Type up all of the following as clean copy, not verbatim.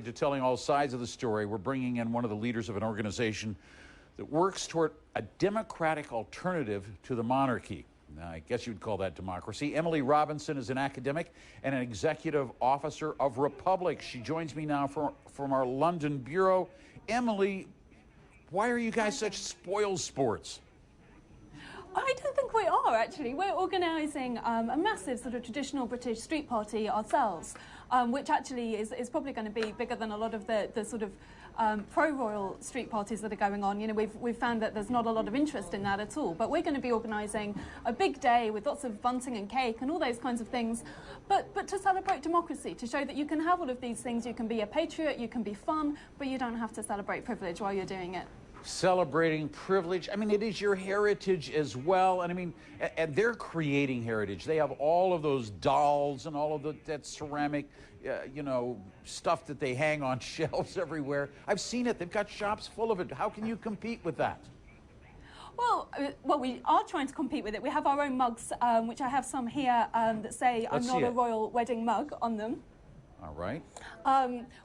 to telling all sides of the story. We're bringing in one of the leaders of an organization that works toward a democratic alternative to the monarchy. Now, I guess you'd call that democracy. Emily Robinson is an academic and an executive officer of Republic. She joins me now from our London bureau. Emily, why are you guys such spoil sports? I don't think we are, actually. We're organising a massive sort of traditional British street party ourselves, which actually is probably going to be bigger than a lot of the sort of pro-royal street parties that are going on. You know, we've found that there's not a lot of interest in that at all. But we're going to be organising a big day with lots of bunting and cake and all those kinds of things, but to celebrate democracy, to show that you can have all of these things. You can be a patriot, you can be fun, but you don't have to celebrate privilege while you're doing it. Celebrating privilege. I mean, it is your heritage as well. And I mean, and they're creating heritage. They have all of those dolls and all of that ceramic, you know, stuff that they hang on shelves everywhere. I've seen it. They've got shops full of it. How can you compete with that? Well, we are trying to compete with it. We have our own mugs, which I have some here that say "I'm not a royal wedding mug" on them. All right.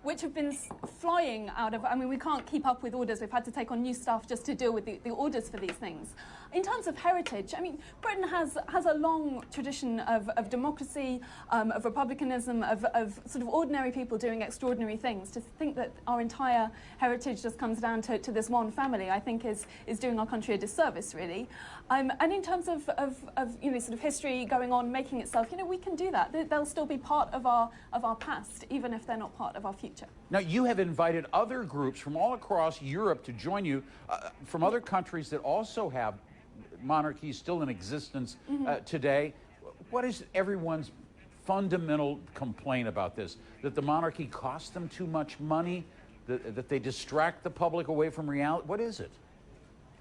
Which have been flying out of, I mean, we can't keep up with orders. We've had to take on new staff just to deal with the orders for these things. In terms of heritage, I mean, Britain has a long tradition of democracy, of republicanism, of sort of ordinary people doing extraordinary things. To think that our entire heritage just comes down to this one family, I think is doing our country a disservice, really. And in terms of you know, sort of history going on, making itself, you know, we can do that. They'll still be part of our past, even if they're not part of our future. Now, you have invited other groups from all across Europe to join you, from other countries that also have monarchies still in existence today. What is everyone's fundamental complaint about this? That the monarchy costs them too much money? That they distract the public away from reality? What is it?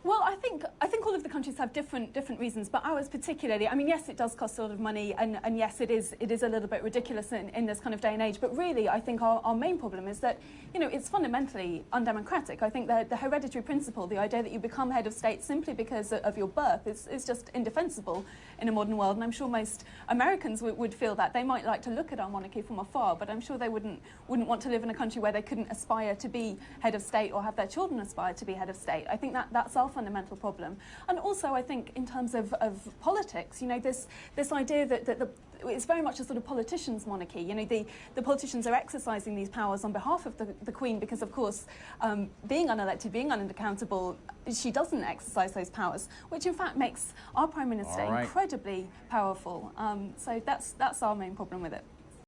Well, I think all of the countries have different reasons, but ours particularly. I mean, yes, it does cost a lot of money, and yes, it is a little bit ridiculous in this kind of day and age. But really, I think our main problem is that, you know, it's fundamentally undemocratic. I think that the hereditary principle, the idea that you become head of state simply because of your birth, is just indefensible in a modern world. And I'm sure most Americans would feel that. They might like to look at our monarchy from afar, but I'm sure they wouldn't want to live in a country where they couldn't aspire to be head of state or have their children aspire to be head of state. I think that's our fundamental problem. And also, I think in terms of politics, you know, this idea that it's very much a sort of politician's monarchy. You know, the politicians are exercising these powers on behalf of the Queen because, of course, being unelected, being unaccountable, she doesn't exercise those powers, which in fact makes our Prime Minister incredibly powerful. So that's our main problem with it.